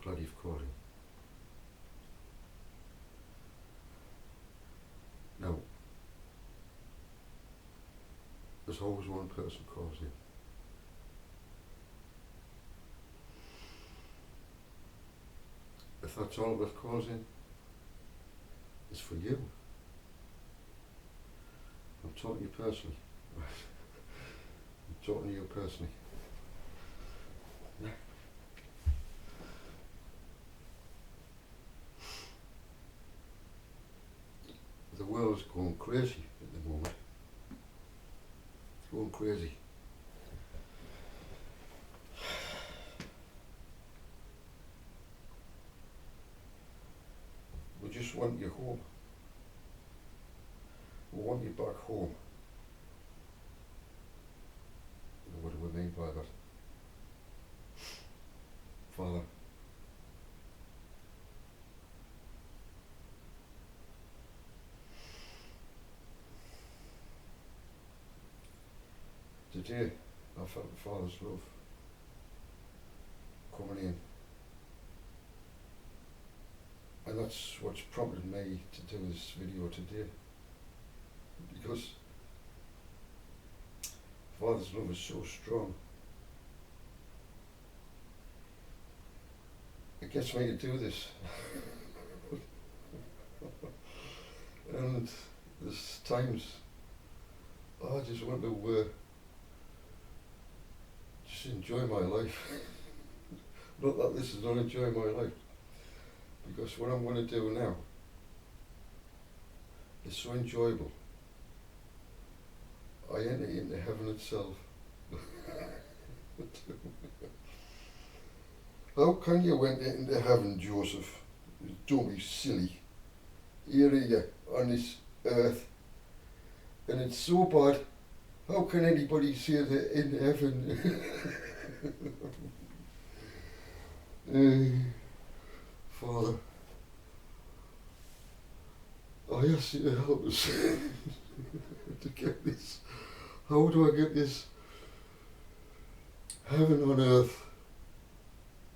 glad you've called in. Now, there's always one person calls in. If that's all that calls in, it's for you. I'm talking to you personally. I'm talking to you personally. Yeah. The world's going crazy at the moment. It's going crazy. We just want you home. We want you back home. What do we mean by that? Father, today I felt the Father's love coming in. And that's what's prompted me to do this video today. Because Father's love is so strong. It gets me to do this. And there's times I just want to just enjoy my life. Not that this is not enjoying my life, because what I'm going to do now is so enjoyable. I enter into heaven itself. How can you enter into heaven, Joseph? Don't be silly. Here you on this earth, and it's so bad. How can anybody say they're in heaven? Father, I ask you to help us to get this. How do I get this heaven on earth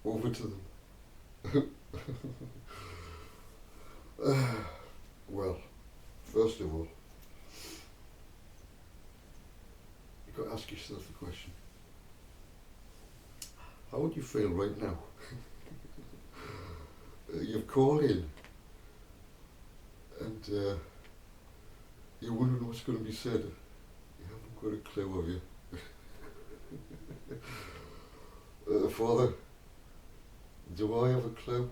over to them? Well, first of all, you've got to ask yourself the question, how would you feel right now? You've called in and you're wondering what's going to be said. You haven't got a clue, have you? Father, do I have a clue?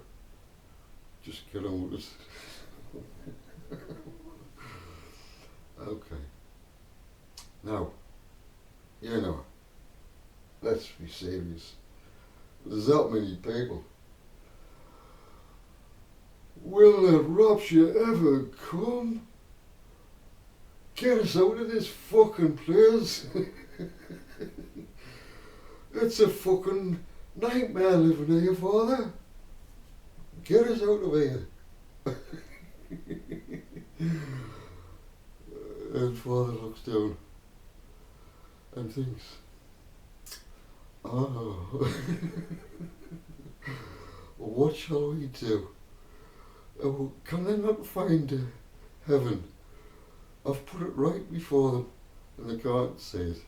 Just get on with it. Okay. Now, you know, let's be serious. There's that many people. Will the rapture ever come? Get us out of this fucking place. It's a fucking nightmare living here, Father. Get us out of here. And Father looks down and thinks, oh, what shall we do? Oh, can they not find heaven? I've put it right before them and they can't see it.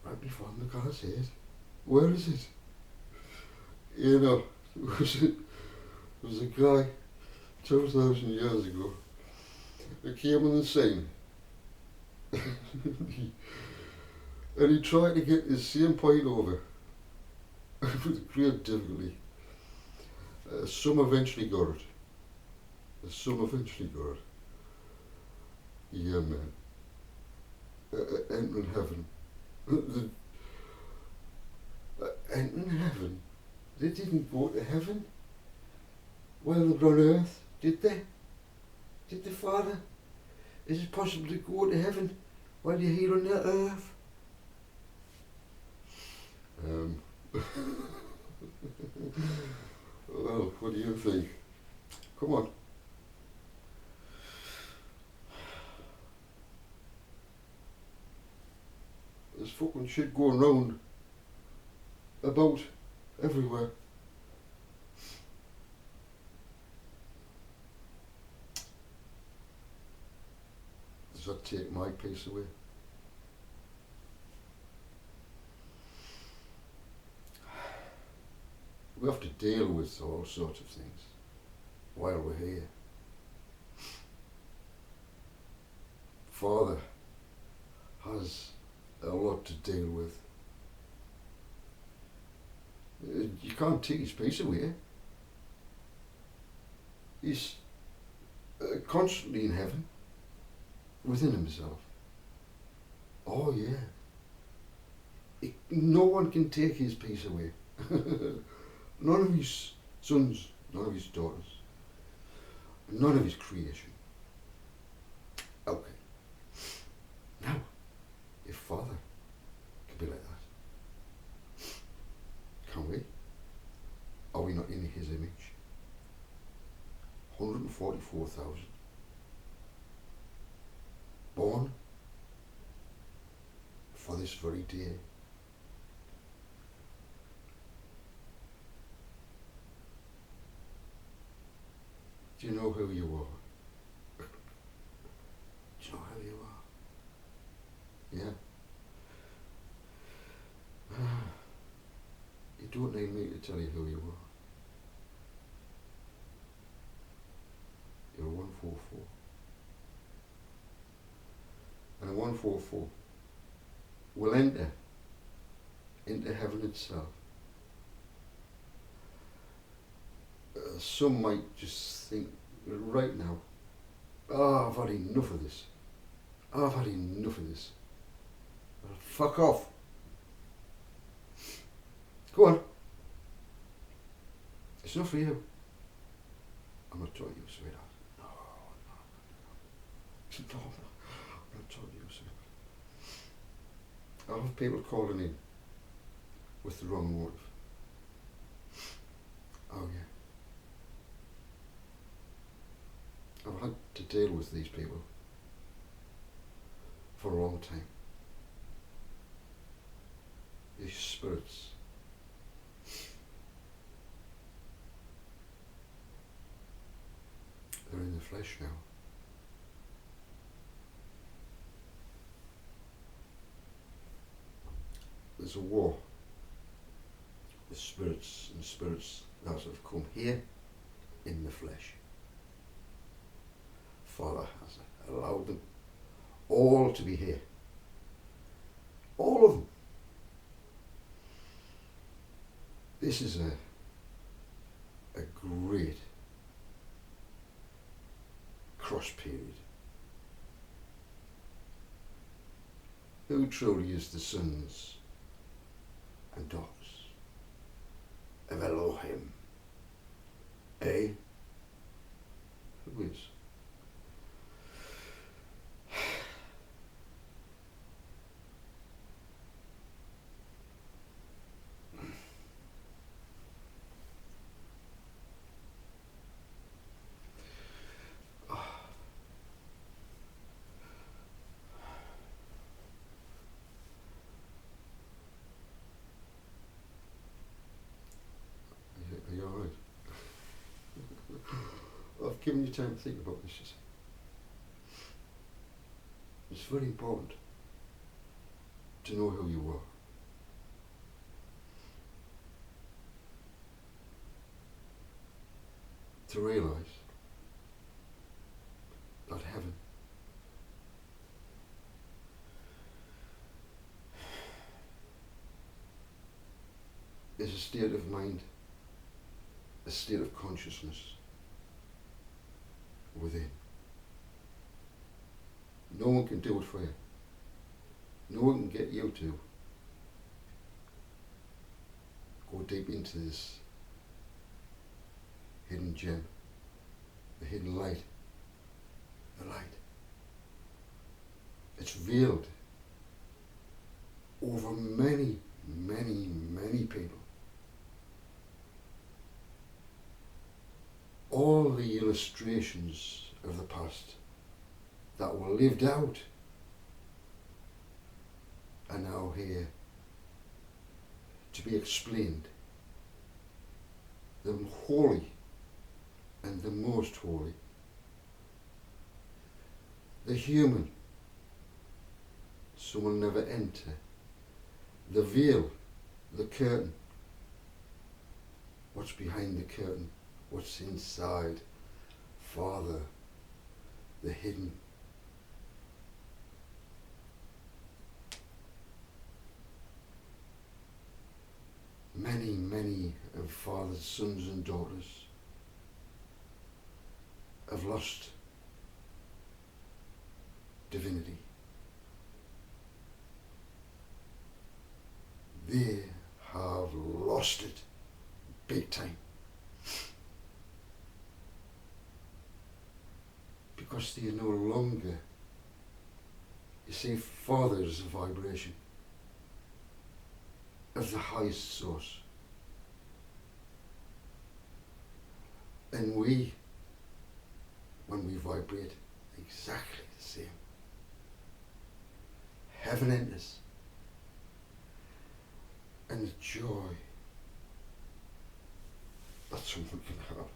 Right before them, they can't see it. Where is it? You know, there was a guy 2,000 years ago that came on the scene and he tried to get his same point over with great difficulty. Some eventually got it. Some eventually got it. Yeah, man. Entering heaven. Entering heaven? They didn't go to heaven while they were on earth, did they? Did they, Father? Is it possible to go to heaven while you're here on the earth? Well, what do you think? Come on. There's fucking shit going round about everywhere. Does that take my peace away? We have to deal with all sorts of things while we're here. Father has a lot to deal with. You can't take his peace away. He's constantly in heaven, within himself. Oh yeah. No one can take his peace away. None of his sons, none of his daughters, none of his creation. Okay. Now, if Father can be like that, can we? Are we not in his image? 144,000. Born for this very day. Do you know who you are? Do you know who you are? Yeah? You don't need me to tell you who you are. You're a 144. And a 144 will enter into heaven itself. Some might just think right now, I've had enough of this. I've had enough of this. Well, fuck off. Go on. It's not for you. I'm not talking to you, sweetheart. No. No, I'm not talking to you, sweetheart. I'll have people calling in with the wrong motive. Oh yeah. I've had to deal with these people for a long time. These spirits. They're in the flesh now. There's a war with spirits and spirits that have come here in the flesh. Father has allowed them all to be here. All of them. This is a great cross period. Who truly is the sons and daughters of Elohim? Eh? Who is? Are you alright? I've given you time to think about this. It's very important to know who you are. To realise that heaven is a state of mind, a state of consciousness within. No one can do it for you. No one can get you to go deep into this hidden gem, the hidden light, the light. It's veiled over many, many, many people. All the illustrations of the past that were lived out are now here to be explained. The holy and the most holy, the human some will never enter. The veil, the curtain. What's behind the curtain? What's inside? Father, the hidden. Many, many of Father's sons and daughters have lost divinity. They have lost it big time. Because they are no longer, you see, Father is a vibration of the highest source. And we, when we vibrate, exactly the same. Heaven enters. And the joy that someone can have.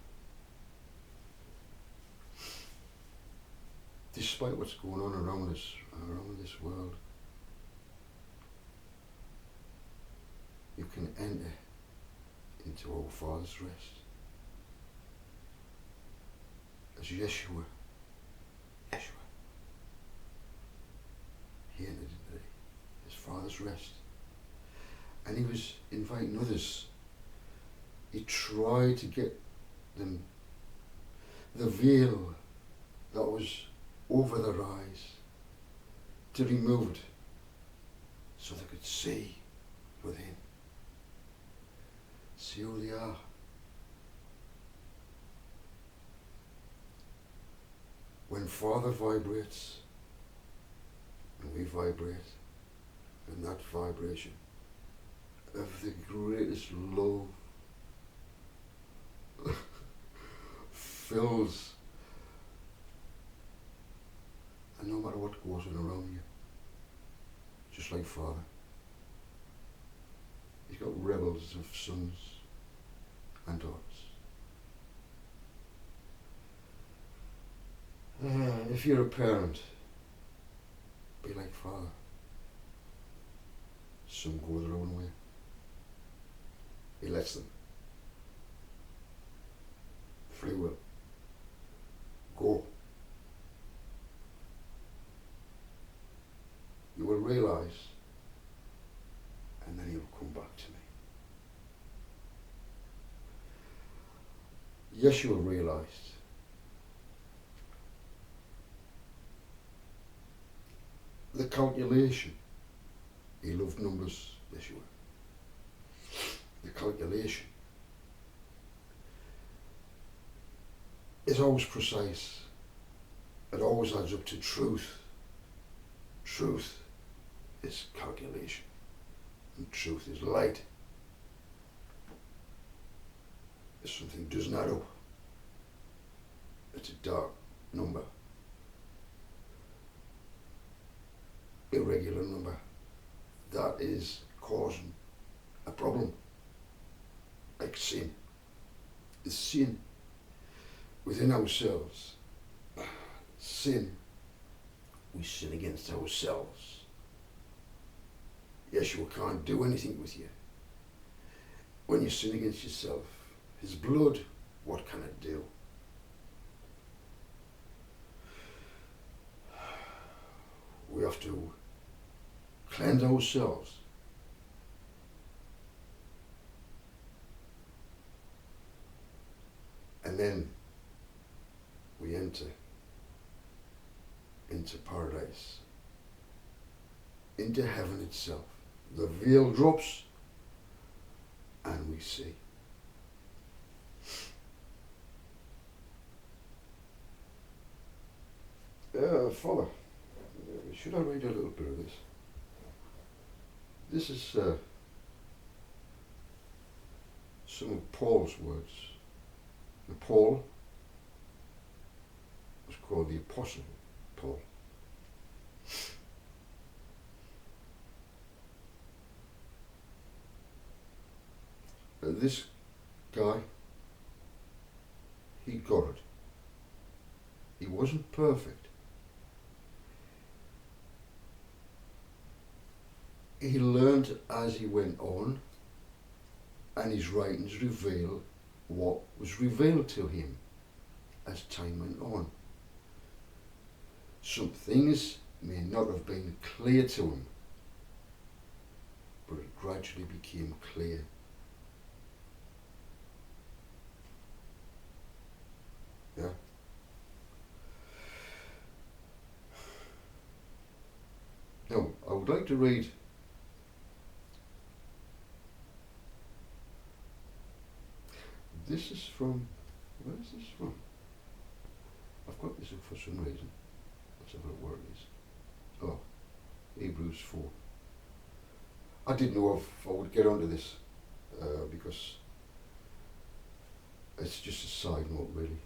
Despite what's going on around us, around this world, you can enter into our Father's rest. As Yeshua, he entered into his Father's rest. And he was inviting others. He tried to get them the veil that was over their eyes to be removed so they could see within. See who they are. When Father vibrates and we vibrate, and that vibration of the greatest love fills, and no matter what goes on around you, just like Father, he's got rebels of sons and daughters. If you're a parent, be like Father. Some go their own way. He lets them. Free will. Go. You will realize, and then you'll come back to me. Yeshua realized the calculation. He loved numbers, Yeshua. The calculation is always precise. It always adds up to truth. Truth is calculation, and truth is light. If something doesn't add up, it's a dark number, irregular number. That is causing a problem, like sin. The sin within ourselves. Sin, we sin against ourselves. Yeshua can't do anything with you. When you sin against yourself, his blood, what can it do? We have to cleanse ourselves. And then we enter into paradise, into heaven itself. The veil drops and we see. Father, should I read a little bit of this? This is some of Paul's words. And Paul was called the Apostle Paul. This guy, he got it. He wasn't perfect. he learned as he went on, and his writings reveal what was revealed to him as time went on. Some things may not have been clear to him, but it gradually became clear. Yeah. Now, I would like to read this is from, where is this from? I've got this up for some reason. Let's have a look where it is. Oh, Hebrews 4. I didn't know if I would get onto this because it's just a side note, really.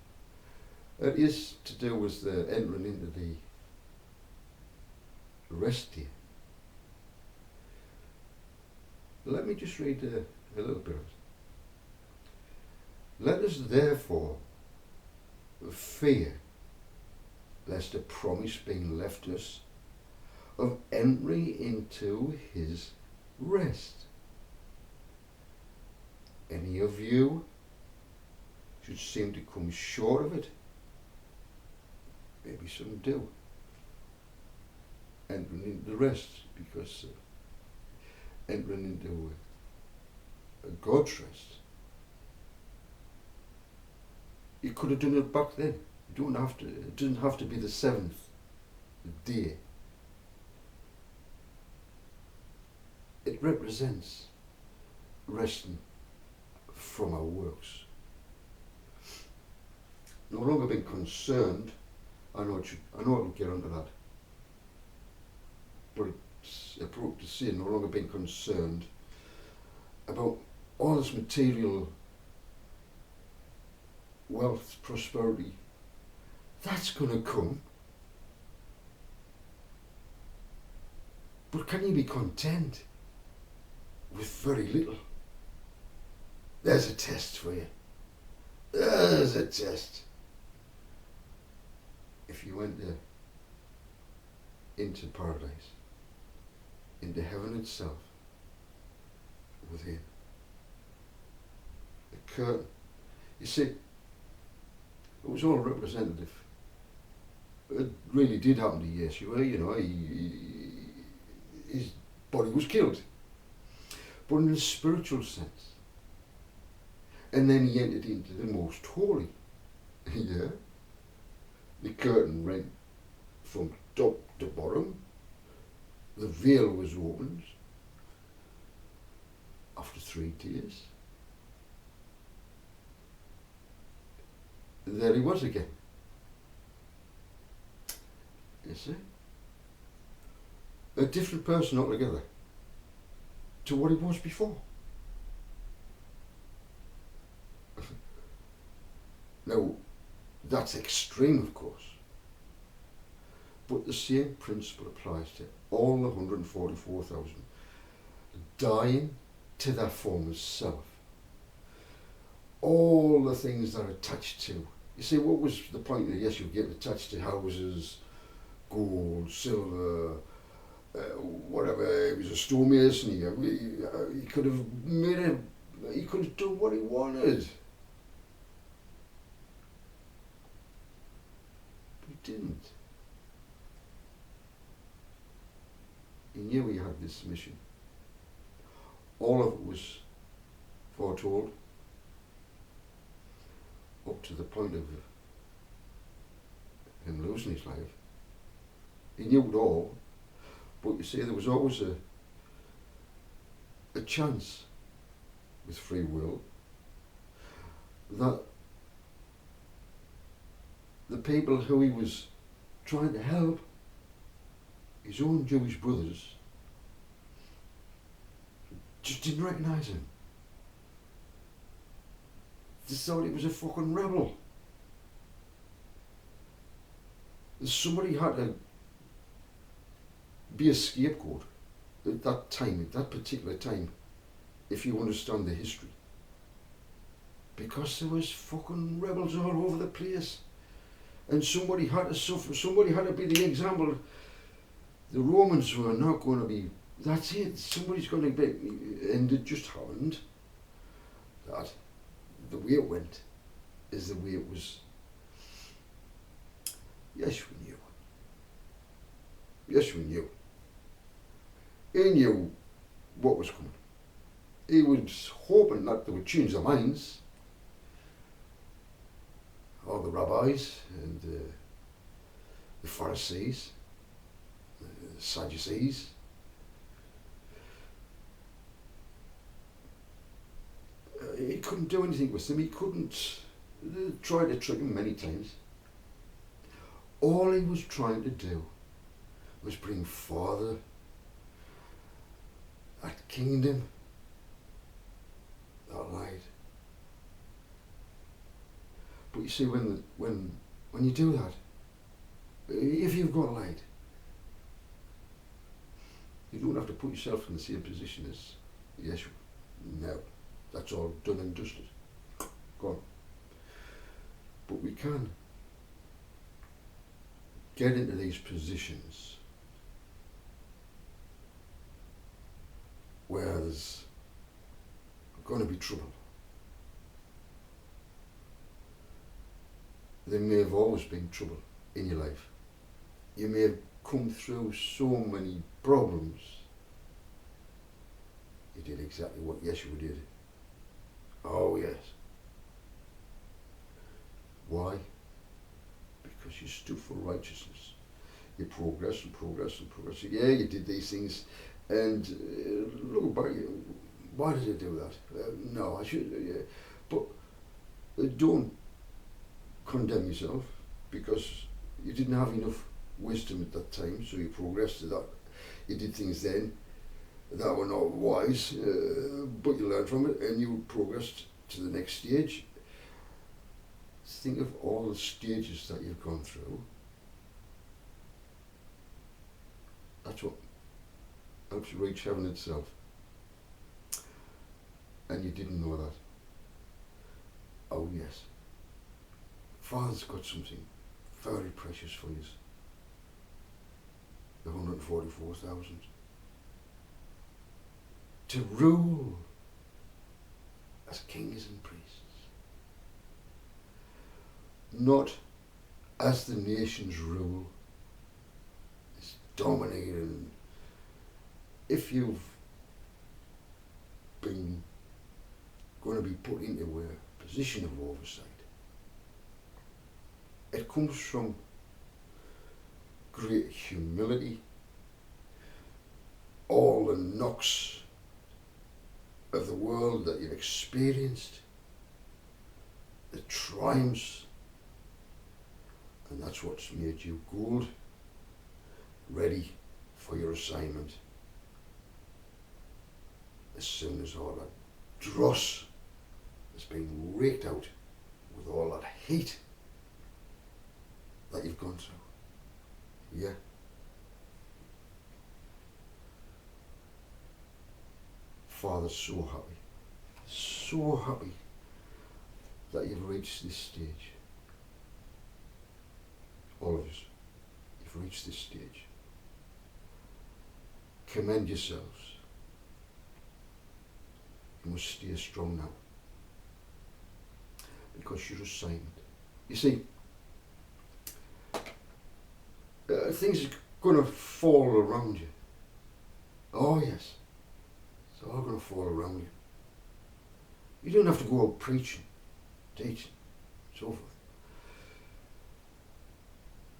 It is to do with the entering into the rest here. Let me just read a little bit of it. Let us therefore fear lest a promise being left us of entry into his rest, any of you should seem to come short of it. Maybe some do. Entering into the rest, because entering into a God's rest, you could have done it back then. You don't have to. It doesn't have to be the seventh day. It represents resting from our works. No longer being concerned. I know I'll get onto that. But it's appropriate to say no longer being concerned about all this material wealth, prosperity. That's going to come. But can you be content with very little? There's a test for you. There's a test. If you went there, into paradise, into heaven itself, within, the curtain, you see, it was all representative. It really did happen to Yeshua, you know, his body was killed. But in a spiritual sense. And then he entered into the most holy. Yeah. The curtain rent from top to bottom. The veil was opened after 3 days. And there he was again. You see? A different person altogether to what he was before. Now, that's extreme, of course. But the same principle applies to all the 144,000 dying to their former self. All the things they're attached to. You see, what was the point of yes, you get attached to houses, gold, silver, whatever. He was a stonemason. He could have made it. He could have done what he wanted. But he didn't. He knew he had this mission. All of it was foretold up to the point of him losing his life. He knew it all, but you see, there was always a chance with free will that the people who he was trying to help, his own Jewish brothers, just didn't recognise him. They thought he was a fucking rebel. And somebody had to be a scapegoat at that time, at that particular time, if you understand the history. Because there was fucking rebels all over the place. And somebody had to suffer, somebody had to be the example. The Romans were not going to be That's it. Somebody's got to be, and it just happened that the way it went is the way it was. Yes, we knew. Yes, we knew. He knew what was coming. He was hoping that they would change their minds. All the rabbis and the Pharisees, the Sadducees. He couldn't do anything with them. He couldn't. They tried to trick him many times. All he was trying to do was bring forward that kingdom, that light. But you see, when you do that, if you've got light, you don't have to put yourself in the same position as Yeshua. No, that's all done and dusted. Gone. But we can get into these positions where there's going to be trouble. There may have always been trouble in your life. You may have come through so many problems. You did exactly what Yeshua did. Oh yes. Why? Because you stood for righteousness. You progressed and progressed and progressed. Yeah, you did these things, and look back. Why did I do that? No, I should. Yeah, but don't condemn yourself because you didn't have enough wisdom at that time. So you progressed to that. You did things then that were not wise, but you learned from it, and you progressed to the next stage. Think of all the stages that you've gone through. That's what helps you reach heaven itself. And you didn't know that. Oh yes. Father's got something very precious for you. The 144,000. To rule as kings and priests. Not as the nations rule, is dominating. If you've been going to be put into a position of oversight, it comes from great humility, all the knocks of the world that you've experienced, the triumphs. And that's what's made you gold, ready for your assignment. As soon as all that dross has been raked out with all that heat that you've gone through. Yeah. Father's so happy that you've reached this stage. All of us, you've reached this stage. Commend yourselves. You must stay strong now. Because your assignment. You see, things are going to fall around you. Oh yes, it's all going to fall around you. You don't have to go out preaching, teaching, so forth.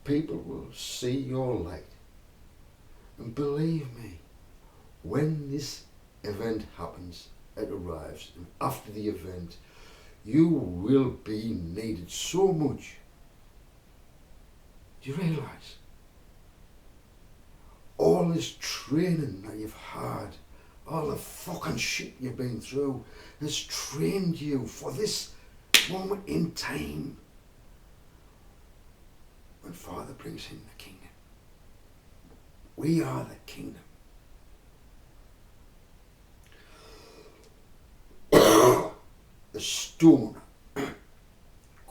People will see your light. And believe me, when this event happens, it arrives, and after the event, you will be needed so much. Do you realise? All this training that you've had, all the fucking shit you've been through, has trained you for this moment in time. When Father brings in the kingdom. We are the kingdom. The stone cut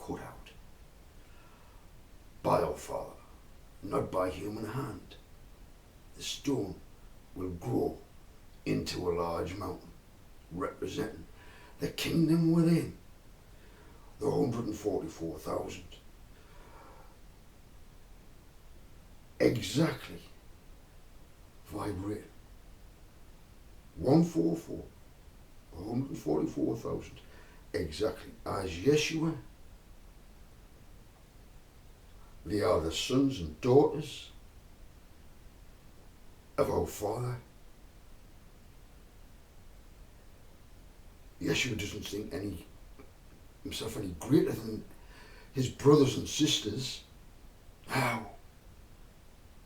out by our Father, not by human hand. The stone will grow into a large mountain, representing the kingdom within, the 144,000. Exactly vibrating. 144, 144,000, exactly as Yeshua. They are the sons and daughters of our Father. Yeshua doesn't think himself any greater than his brothers and sisters. How?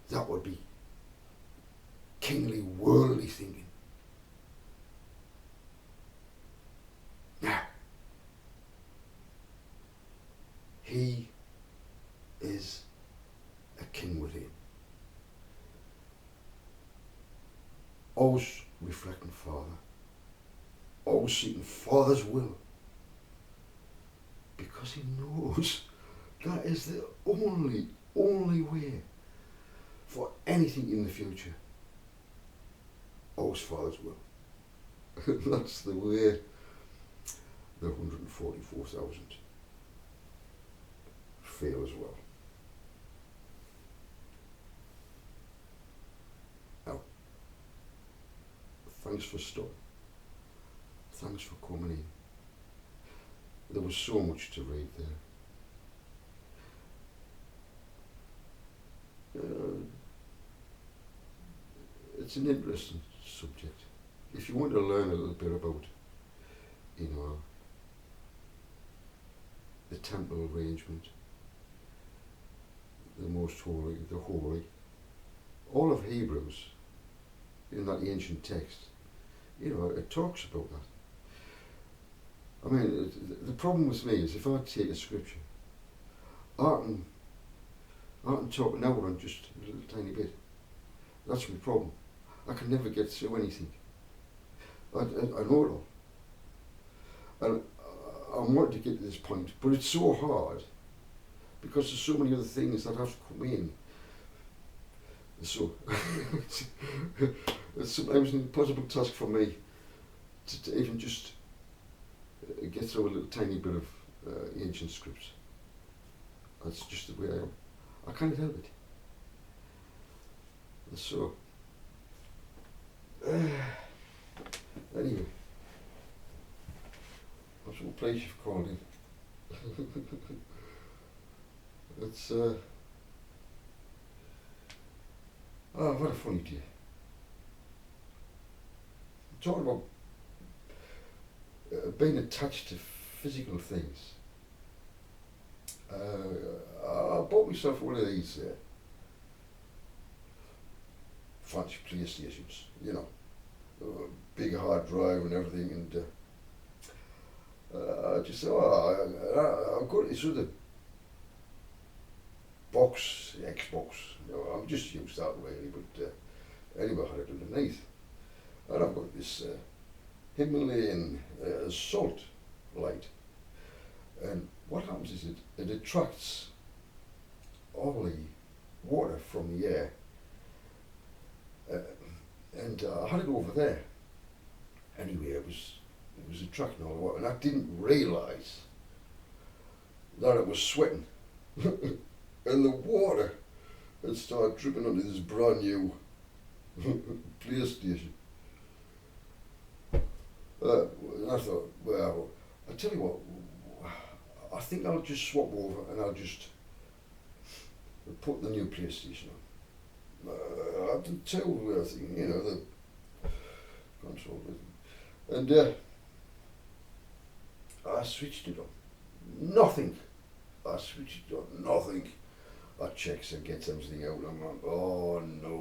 That would be kingly, worldly thinking. Now, he is a king within. Always reflecting Father. Always seeking Father's will. Because he knows that is the only way for anything in the future. Always Father's will. That's the way the 144,000 feel as well. Now, thanks for stopping. Thanks for coming in. There was so much to read there. It's an interesting subject. If you want to learn a little bit about, the temple arrangement, the most holy, the holy, all of Hebrews, in that ancient text, it talks about that. I mean, the problem with me is if I take a scripture, I can talk an hour on just a little tiny bit. That's my problem. I can never get through anything. I know it all. And I wanted to get to this point, but it's so hard because there's so many other things that have to come in. So it's sometimes an impossible task for me to even just get through a little tiny bit of ancient scripts. That's just the way I am. I can't help it. So, anyway, I'm so pleased you've called in. It's, what a funny day. Talking about being attached to physical things. I bought myself one of these fancy PlayStations, big hard drive and everything, and I just thought, I've got this other box, Xbox. I'm just used that really, but anyway, I had it underneath, and I've got this Himalayan salt light, and what happens is it attracts all the water from the air, and I had it over there. Anyway, it was attracting all the water, and I didn't realise that it was sweating, and the water had started dripping onto this brand new PlayStation. And I thought, well, I tell you what, I think I'll just swap over and I'll just put the new PlayStation on. I didn't tell the thing, the console, and I switched it on. Nothing. I switched it on. Nothing. I checks and gets everything out. I'm like, oh no,